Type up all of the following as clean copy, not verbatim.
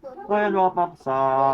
So ayan mga paps,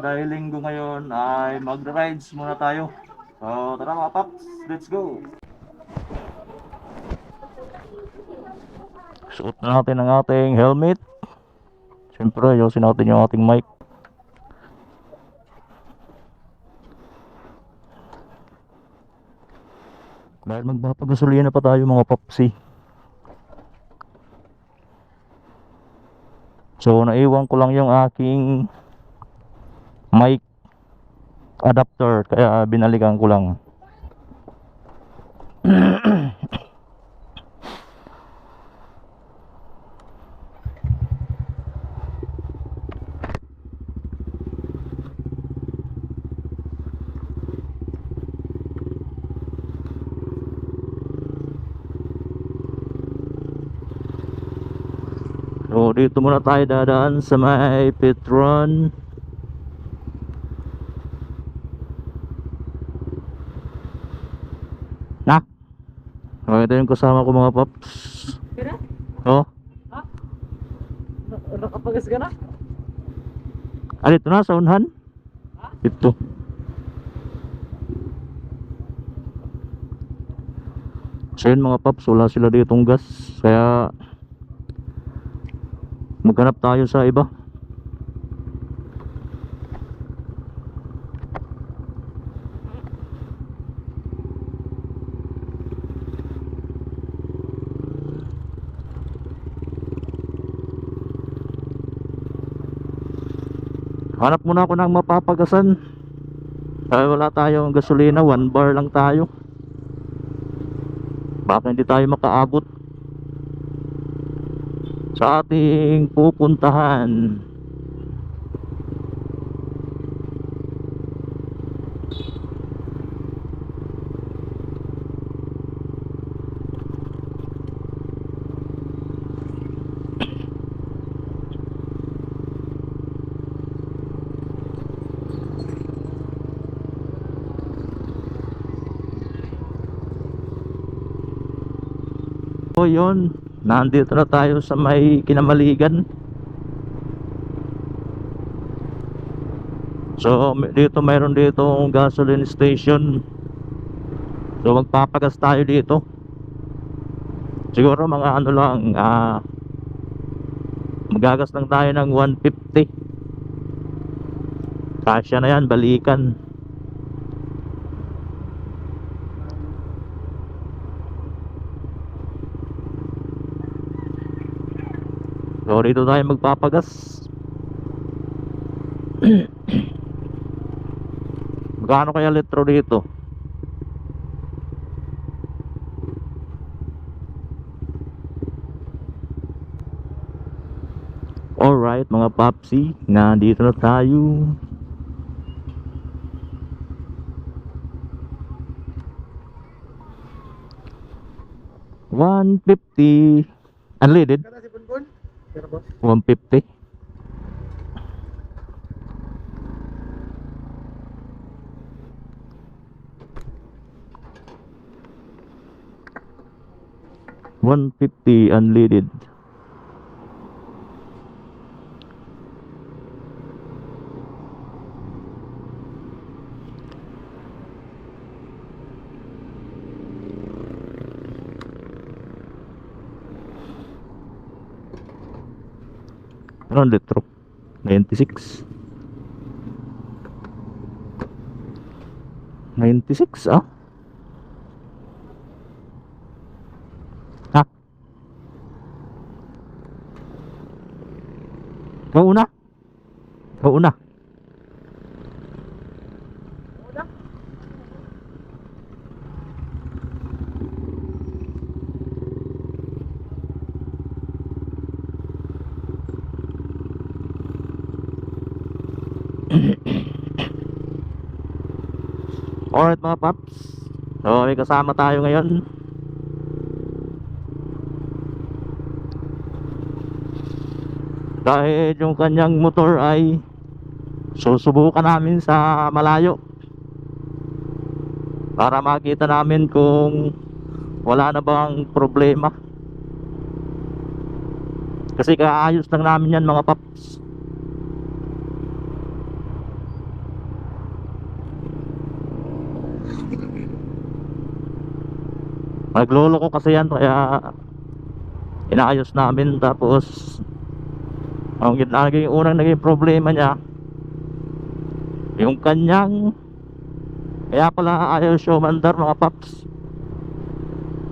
dahil linggo ngayon ay mag-rides muna tayo. So tara mga paps, let's go! Suot na natin ang ating helmet. Siyempre, ayusin natin yung ating mic. Dahil magpapagasolina pa tayo mga papsi. So naiwan ko lang yung aking mic adapter, kaya binalikan ko lang. So dito muna tayo dadaan sa may Petron. Na, ito yung kasama ko mga paps. Kira? Oh, Ha? Nakapagas ka na? dito na sa unhan. Ha? Ito. So yun mga paps, wala sila ditong gas, kaya maghanap tayo sa iba. Hanap muna ako ng mapapagasan. Ay wala tayong gasolina, 1 bar lang tayo. Baka hindi tayo makaabot sa ating pupuntahan. So yun, nandito na tayo sa may Kinamaligan. So dito mayroon dito gasoline station. So magpapagas tayo dito. Siguro mga ano lang, magagas lang tayo ng 150. Kasya na yan, balikan. So dito tayo magpapagas. Magkano kaya litro dito? Alright mga papsi, nandito na tayo. $150 unleaded. Kata si Punpun? Kira boss? 150. $150 unleaded. Ano litro? 96. 96 ah? Ha? Kauna? Kauna? Udah? Alright mga paps, so may kasama tayo ngayon. Dahil yung kanyang motor ay susubukan namin sa malayo para makita namin kung wala na bang problema. Kasi kaayos lang namin yan mga paps. Nagloloko kasi yan, kaya inaayos namin. Tapos unang naging problema niya, yung kanyang, kaya pala ayaw siya umandar mga paps.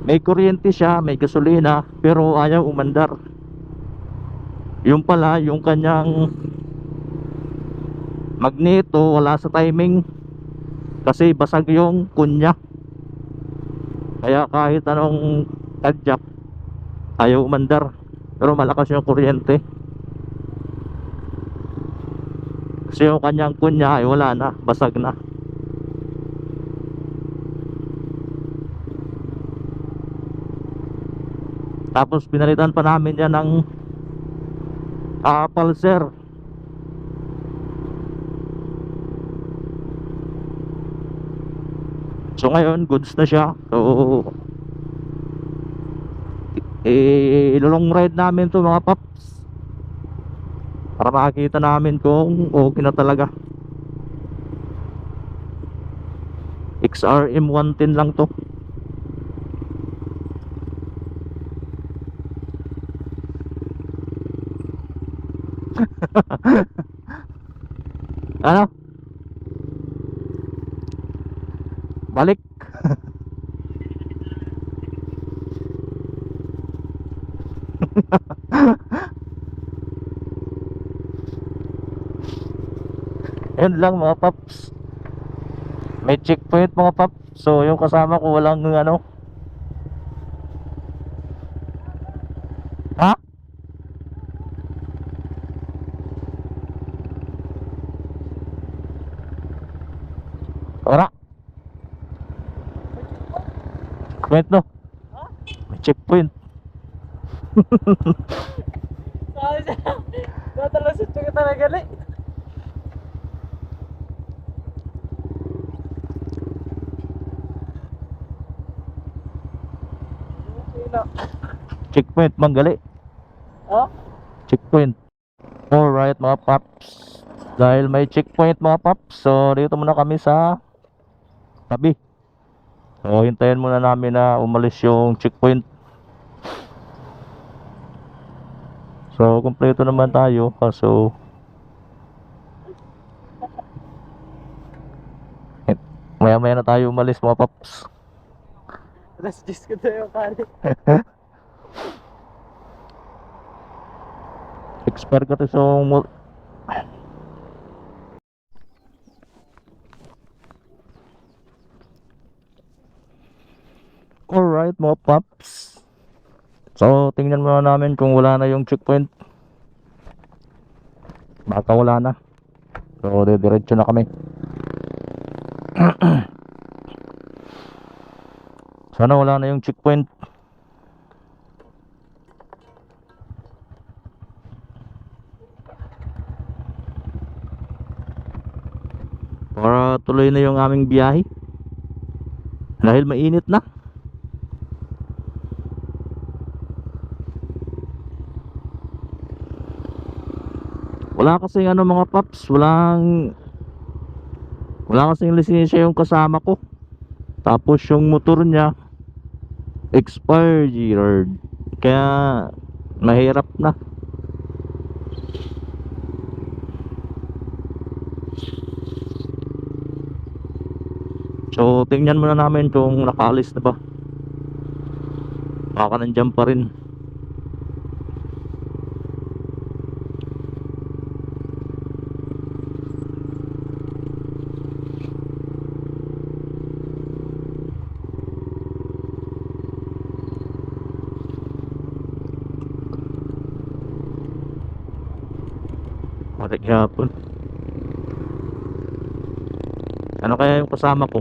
May kuryente siya, may gasolina, pero ayaw umandar. Yung pala, yung kanyang magneto wala sa timing, kasi basag yung kunya. Kaya kahit anong tadyak, ayaw umandar. Pero malakas yung kuryente, kasi yung kanyang kunya ay wala na, basag na. Tapos pinalitan pa namin yan ng pulser. So ngayon goods na siya. So long ride namin to mga paps, para makakita namin kung okay na talaga. XRM 110 lang to. Ano? Balik. Yun lang mga paps. May checkpoint mga paps. So yung kasama ko walang ano. Ha? Wala. Checkpoint no? Ha? May checkpoint. Sabi siya. Natalasot ko talaga gali. Checkpoint manggali. Ha? Checkpoint. Alright mga paps, dahil may checkpoint mga paps, so dito muna kami sa tabi. So hintayin muna namin na umalis yung checkpoint. So kumpleto naman tayo, kaso maya maya na tayo umalis mga paps. Alas 10 ko tayo kali. Expert ka to sa alright mga paps, so tingnan muna namin kung wala na yung checkpoint. Baka wala na, so diretso na kami. Sana wala na yung checkpoint. Para tuloy na yung aming biyahe, dahil mainit na. Wala kasing ano mga paps, wala kasing lisensya yung kasama ko. Tapos yung motor niya expired year, kaya mahirap na. So tingnan muna namin kung nakaalis na ba. Baka nandiyan pa rin. Balik hapon. Ano kaya yung kasama ko?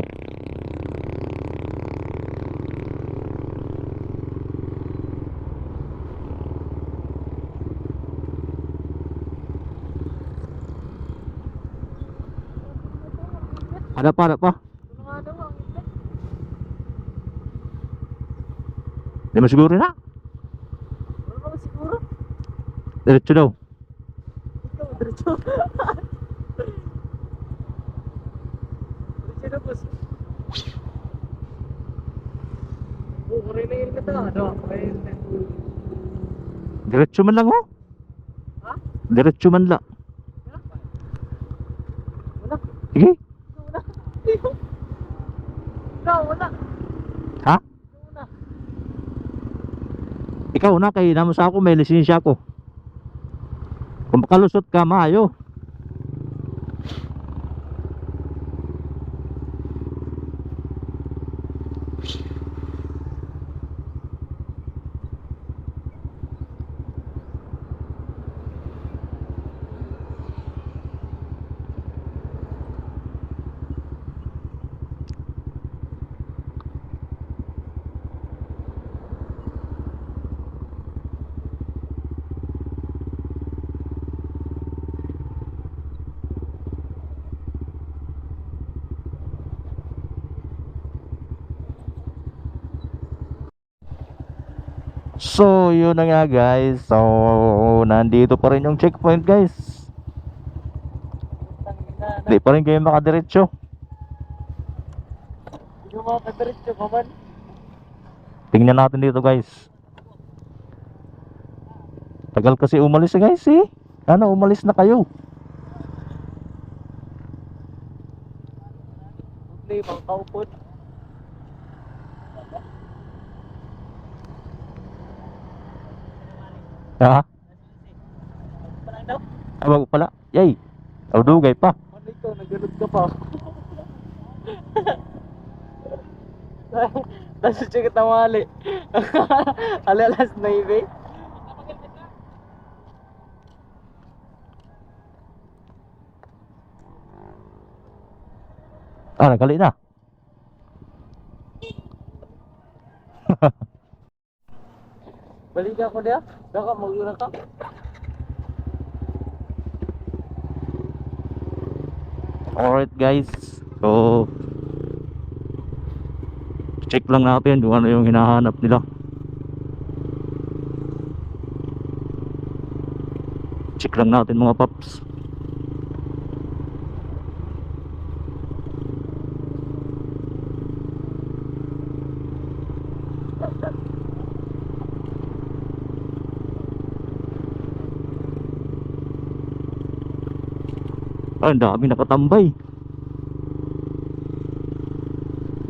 Ada pa? Di mo siguro na? Ano naman siguro? Diretso daw. Ikaw, diretso. Diretso na boss. Oo, rin na yun ka ta. Ano? Ayun. Diretso man lang oh. Ha? Diretso man lang. Wala. Sige. Wala. Wala. Wala. Ha? Wala. Ikaw na kay namo sa ako may lisensya ko. Kung makalusot ka maayo. So, yun na nga guys. So, nandito pa rin yung checkpoint guys. Tangina na. Di pa rin kayo makadiretso. Hindi mo makadiretso pa man. Tingnan natin dito guys. Tagal kasi umalis guys eh. Ano, umalis na kayo. Play, mga kaupod. Ha? Parang daw. Ay, wag pala. Yay. O, dugay pa. Ano ito? Nagulog ka pa. Tapos siya kita mali. Alalas na ibe. Ah, nagali na. Balik ako dia. Baka maguna ka. Alright guys. So, check lang natin kung ano yung hinahanap nila. Check lang natin mga paps. Ay, ang daming nakatambay.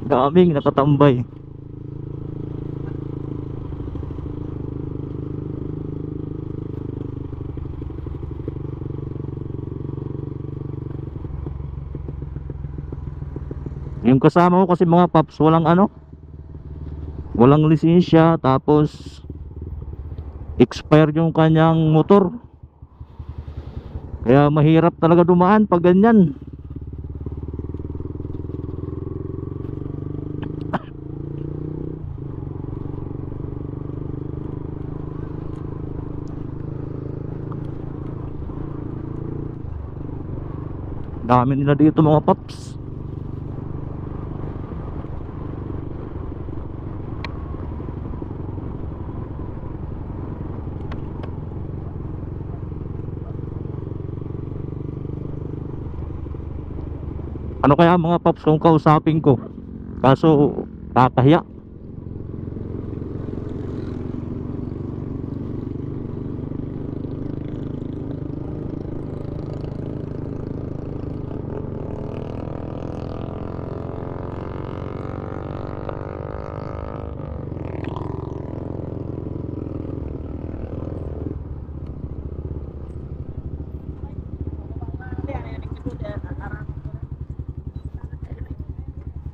Daming nakatambay. Yung kasama ko kasi mga paps, walang ano, walang lisensya, tapos expired yung kanyang motor. Kaya mahirap talaga dumaan pag ganyan. Dami nila dito mga paps. Ano kaya mga paps kung kausapin ko? Kaso kakahiya.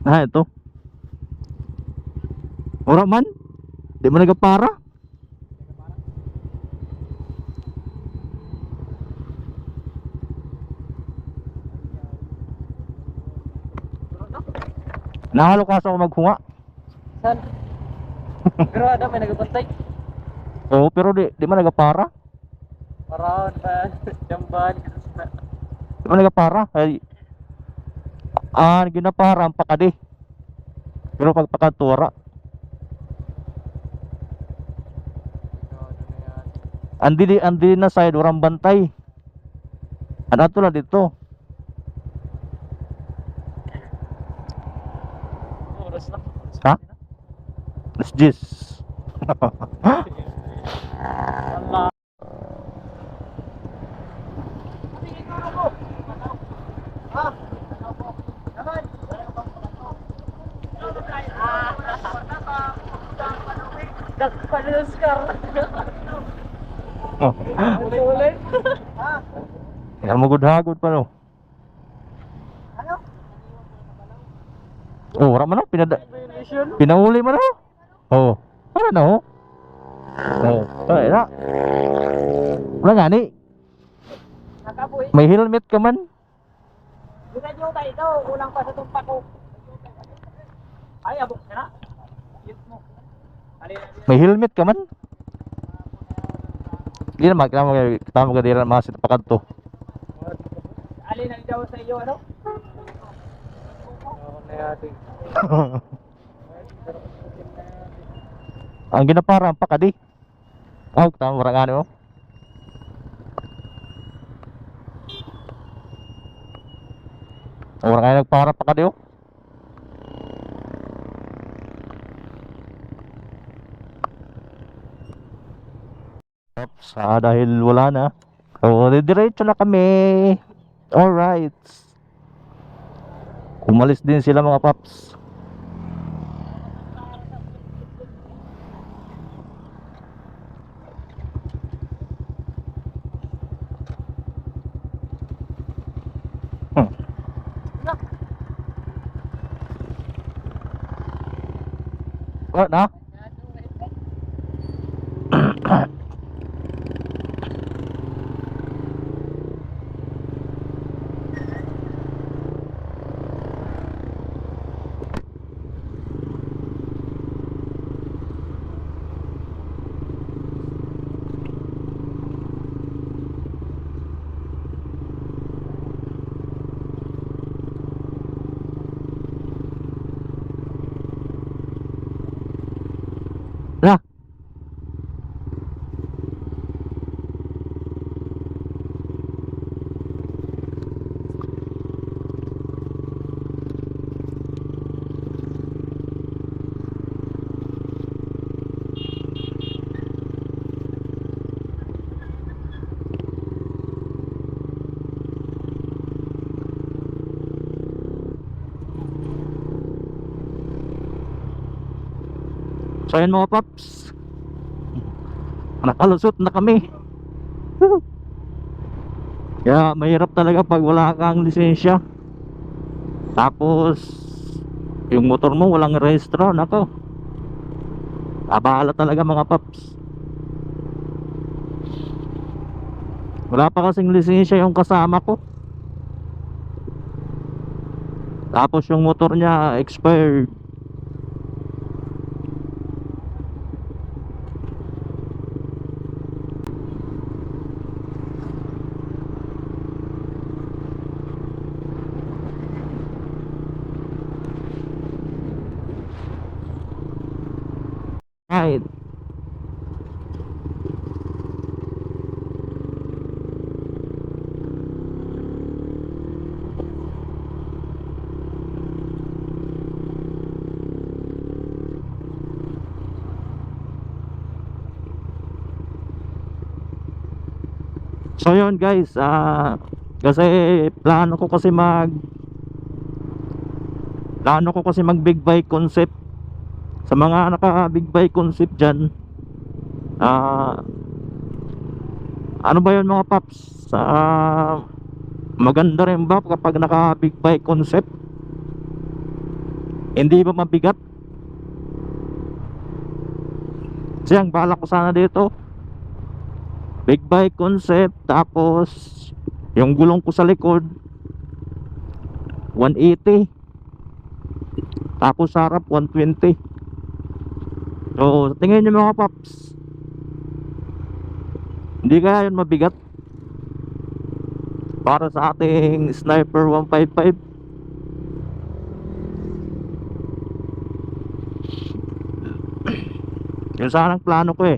Ah, ito. Ora man. Di mo nagapara. Nahalokas ako maghunga. San? Pero ada may nagapantay. Oo, pero di mo nagapara. Paraon pa. Jamban. Di mo nagapara. Ay, ginapara ang pakadi. Pero pag pakatura, andi na side orang bantay. Ano to lang dito? Oras na. Ha? Alas Jis. Allah. Paluscar. Oh, Ulit. yan magud-hagod pa no. Oh, wala man no, Violation. pinauli man no. Oh, wala na oh. Oh, wala na. Wala nga ni, Nakabuhi. may helmet ka man. Bukan juga itu, ulang pa sa tumpak ko. Ay, abok na. Yun mo. Ali na. May helmet ka man. Hindi na kita magkadiran mga sitapakan to. Ali na daw sa iyo, ano? Ang ginapara pa kadi. Oh, tama marang ano. Orang ay nagpara pa kadi oh. Oops, dahil wala na. So, diretso na kami. Alright. Umalis din sila mga paps. What na? Na. So yun mga paps, nakalusot na kami. Kaya mahirap talaga pag wala kang lisensya. Tapos yung motor mo walang rehistro, nako, abala talaga mga paps. Wala pa kasing lisensya yung kasama ko. Tapos yung motor niya expired. Right. So yun guys, kasi plano ko kasi mag big bike concept. Sa mga naka big bike concept dyan, ano ba yun mga paps, maganda rin ba kapag naka big bike concept? Hindi ba mabigat? Kasi ang balak ko sana dito, big bike concept, tapos yung gulong ko sa likod 180, tapos sa harap 120. So tingin nyo mga paps, hindi kaya yun mabigat para sa ating Sniper 155? Yun sana ang plano ko eh.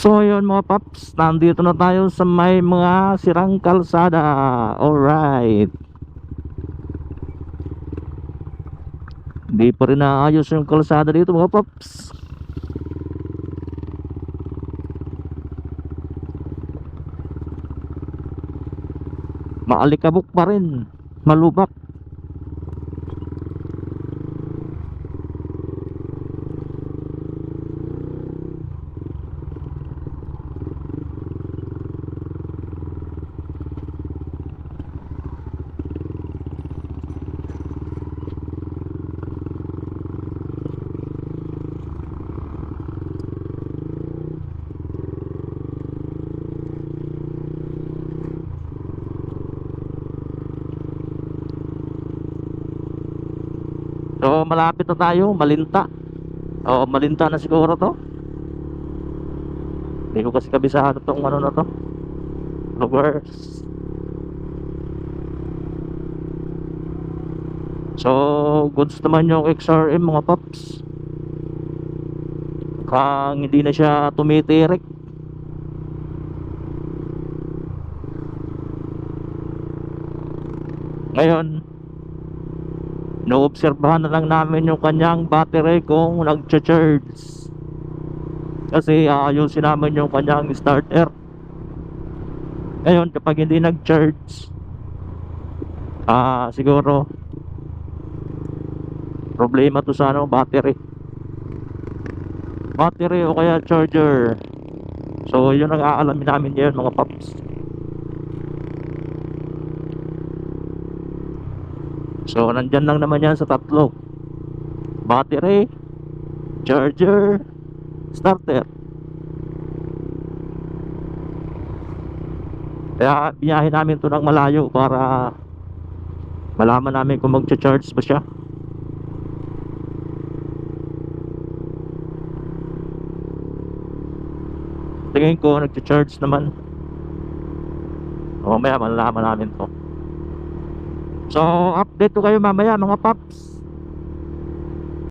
So yun mga paps, nandito na tayo sa may mga sirang kalsada. Alright. Hindi pa rin naayos yung kalsada dito mga paps. Maalikabok pa rin, malubak. So malapit na tayo, Malinta. Oo, Malinta na siguro to. Hindi ko kasi kabisado tong ano na to, lugar. So goods naman yung XRM mga paps. Kang hindi na siya tumitirik. Ngayon noobserbahan na lang namin yung kanyang battery kung nag-charge. Kasi aayusin namin yung kanyang starter. Ngayon kapag hindi nag-charge, siguro problema to sa ano, battery o kaya charger. So yun ang aalamin namin ngayon mga paps. So nandyan lang naman yan sa tatlo: battery, charger, starter. Kaya biyahe namin to ng malayo para malaman namin kung magcha-charge ba siya. Tingin ko nagcha-charge naman. Mamaya malalaman namin to. So update ko kayo mamaya mga paps.